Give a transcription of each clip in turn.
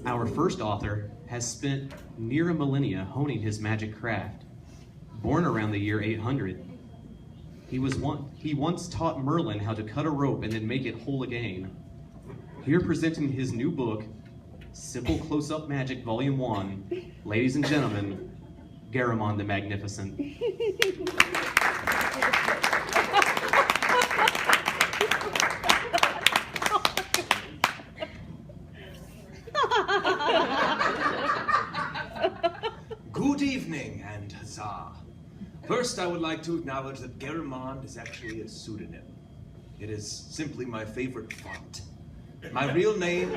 Our first author has spent near a millennia honing his magic craft. Born around the year 800, he once taught Merlin how to cut a rope and then make it whole again. Here presenting his new book, Simple Close-Up Magic Volume 1, ladies and gentlemen, Garamond the Magnificent. Good evening and huzzah. First, I would like to acknowledge that Garamond is actually a pseudonym. It is simply my favorite font. My real name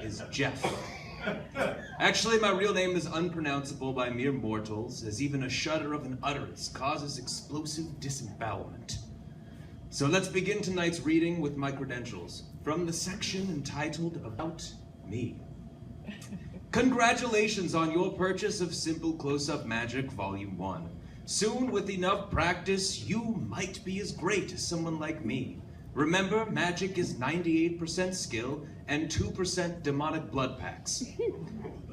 is Jeff. Actually, my real name is unpronounceable by mere mortals, as even a shudder of an utterance causes explosive disembowelment. So let's begin tonight's reading with my credentials from the section entitled About Me. Congratulations on your purchase of Simple Close-Up Magic Volume 1. Soon, with enough practice, you might be as great as someone like me. Remember, magic is 98% skill and 2% demonic blood packs.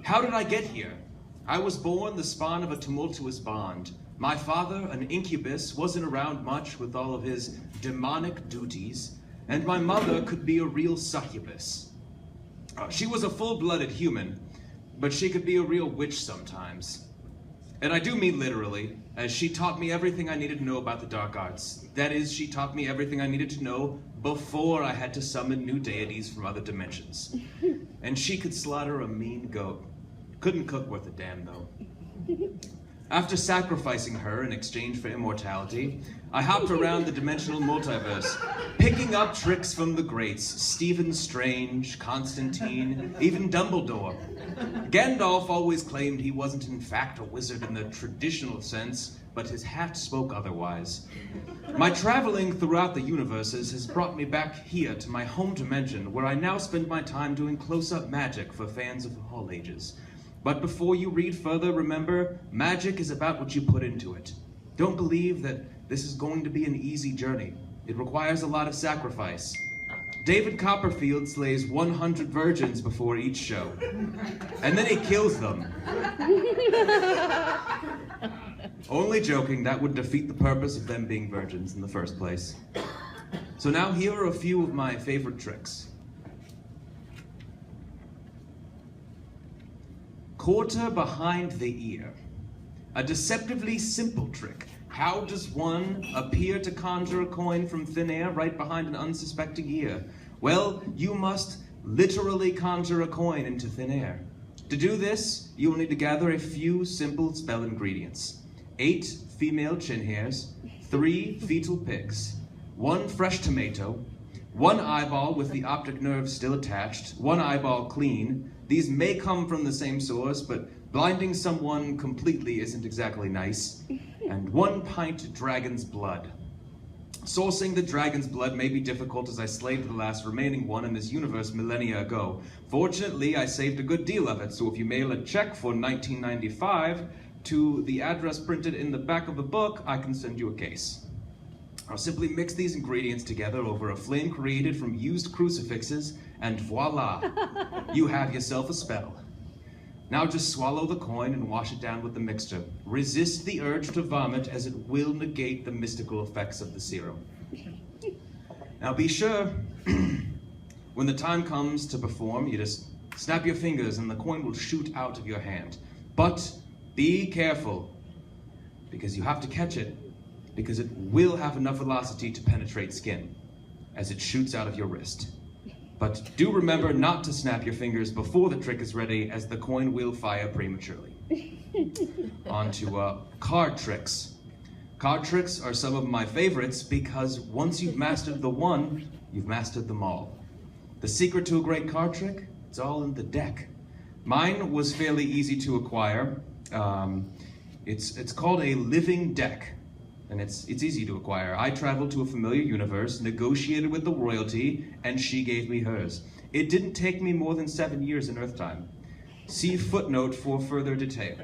How did I get here? I was born the spawn of a tumultuous bond. My father, an incubus, wasn't around much with all of his demonic duties, and my mother could be a real succubus. She was a full-blooded human, but she could be a real witch sometimes. And I do mean literally, as she taught me everything I needed to know about the dark arts. That is, she taught me everything I needed to know before I had to summon new deities from other dimensions. And she could slaughter a mean goat. Couldn't cook worth a damn, though. After sacrificing her in exchange for immortality, I hopped around the dimensional multiverse, picking up tricks from the greats, Stephen Strange, Constantine, even Dumbledore. Gandalf always claimed he wasn't in fact a wizard in the traditional sense, but his hat spoke otherwise. My traveling throughout the universes has brought me back here to my home dimension, where I now spend my time doing close-up magic for fans of all ages. But before you read further, remember, magic is about what you put into it. Don't believe that this is going to be an easy journey. It requires a lot of sacrifice. David Copperfield slays 100 virgins before each show, and then he kills them. Only joking, that would defeat the purpose of them being virgins in the first place. So now here are a few of my favorite tricks. Quarter behind the ear. A deceptively simple trick. How does one appear to conjure a coin from thin air right behind an unsuspecting ear? Well, you must literally conjure a coin into thin air. To do this, you will need to gather a few simple spell ingredients. 8 female chin hairs, 3 fetal pigs, 1 fresh tomato, 1 eyeball with the optic nerve still attached, 1 eyeball clean. These may come from the same source, but blinding someone completely isn't exactly nice. And 1 pint dragon's blood. Sourcing the dragon's blood may be difficult, as I slaved the last remaining one in this universe millennia ago. Fortunately, I saved a good deal of it, so if you mail a check for $19.95 to the address printed in the back of the book, I can send you a case. I'll simply mix these ingredients together over a flame created from used crucifixes, and voila, you have yourself a spell. Now just swallow the coin and wash it down with the mixture. Resist the urge to vomit, as it will negate the mystical effects of the serum. Now be sure, when the time comes to perform, you just snap your fingers and the coin will shoot out of your hand. But be careful, because you have to catch it, because it will have enough velocity to penetrate skin as it shoots out of your wrist. But do remember not to snap your fingers before the trick is ready, as the coin will fire prematurely. On to card tricks. Card tricks are some of my favorites because once you've mastered the one, you've mastered them all. The secret to a great card trick? It's all in the deck. Mine was fairly easy to acquire. It's called a living deck. And it's easy to acquire. I traveled to a familiar universe, negotiated with the royalty, and she gave me hers. It didn't take me more than 7 years in Earth time. See footnote for further detail.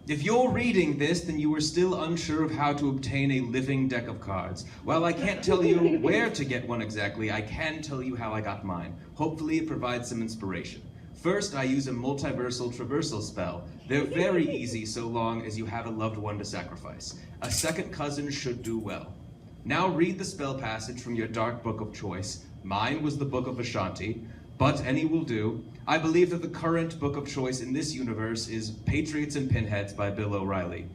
If you're reading this, then you are still unsure of how to obtain a living deck of cards. While I can't tell you where to get one exactly, I can tell you how I got mine. Hopefully it provides some inspiration. First, I use a multiversal traversal spell. They're very easy so long as you have a loved one to sacrifice. A second cousin should do well. Now read the spell passage from your dark book of choice. Mine was the Book of Ashanti, but any will do. I believe that the current book of choice in this universe is Patriots and Pinheads by Bill O'Reilly.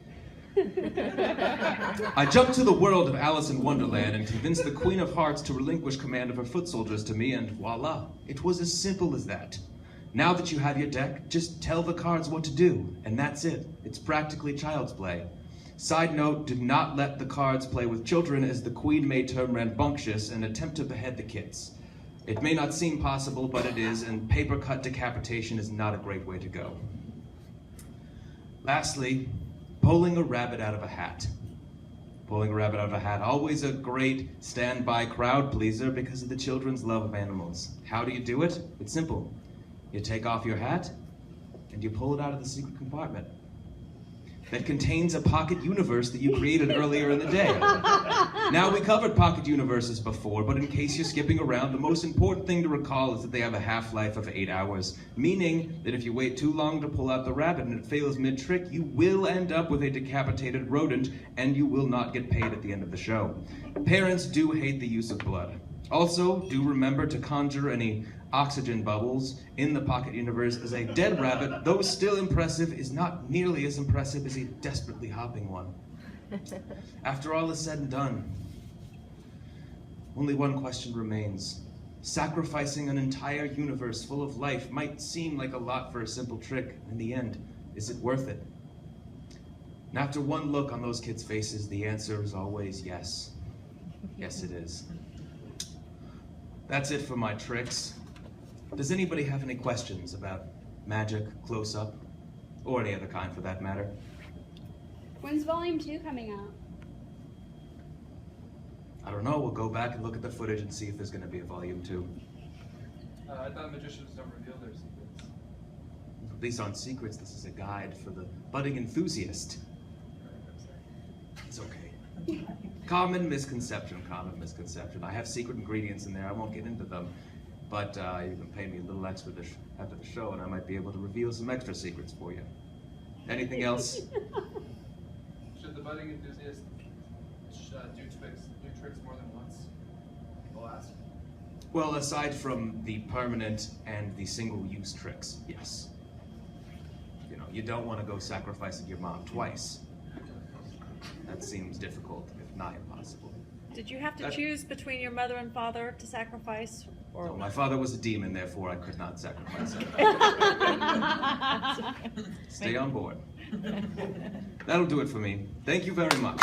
I jumped to the world of Alice in Wonderland and convinced the Queen of Hearts to relinquish command of her foot soldiers to me, and voila, it was as simple as that. Now that you have your deck, just tell the cards what to do, and that's it. It's practically child's play. Side note, do not let the cards play with children, as the Queen may turn rambunctious and attempt to behead the kids. It may not seem possible, but it is, and paper cut decapitation is not a great way to go. Lastly, pulling a rabbit out of a hat. Pulling a rabbit out of a hat, always a great standby crowd pleaser because of the children's love of animals. How do you do it? It's simple. You take off your hat, and you pull it out of the secret compartment that contains a pocket universe that you created earlier in the day. Now, we covered pocket universes before, but in case you're skipping around, the most important thing to recall is that they have a half-life of 8 hours, meaning that if you wait too long to pull out the rabbit and it fails mid-trick, you will end up with a decapitated rodent, and you will not get paid at the end of the show. Parents do hate the use of blood. Also, do remember to conjure any oxygen bubbles in the pocket universe, as a dead rabbit, though still impressive, is not nearly as impressive as a desperately hopping one. After all is said and done, only one question remains. Sacrificing an entire universe full of life might seem like a lot for a simple trick. In the end, is it worth it? And after one look on those kids' faces, the answer is always yes. Yes, it is. That's it for my tricks. Does anybody have any questions about magic, close-up, or any other kind for that matter? When's Volume 2 coming out? I don't know, we'll go back and look at the footage and see if there's going to be a Volume 2. I thought magicians don't reveal their secrets. These aren't secrets, this is a guide for the budding enthusiast. It's okay. Common misconception. I have secret ingredients in there, I won't get into them. But you can pay me a little extra after the show, and I might be able to reveal some extra secrets for you. Anything else? Should the budding enthusiast do tricks more than once? People ask. Well, aside from the permanent and the single-use tricks, yes. You know, you don't want to go sacrificing your mom twice. That seems difficult, if not impossible. Did you have to choose between your mother and father to sacrifice? Or No, my father was a demon, therefore I could not sacrifice him. Stay on board. That'll do it for me. Thank you very much.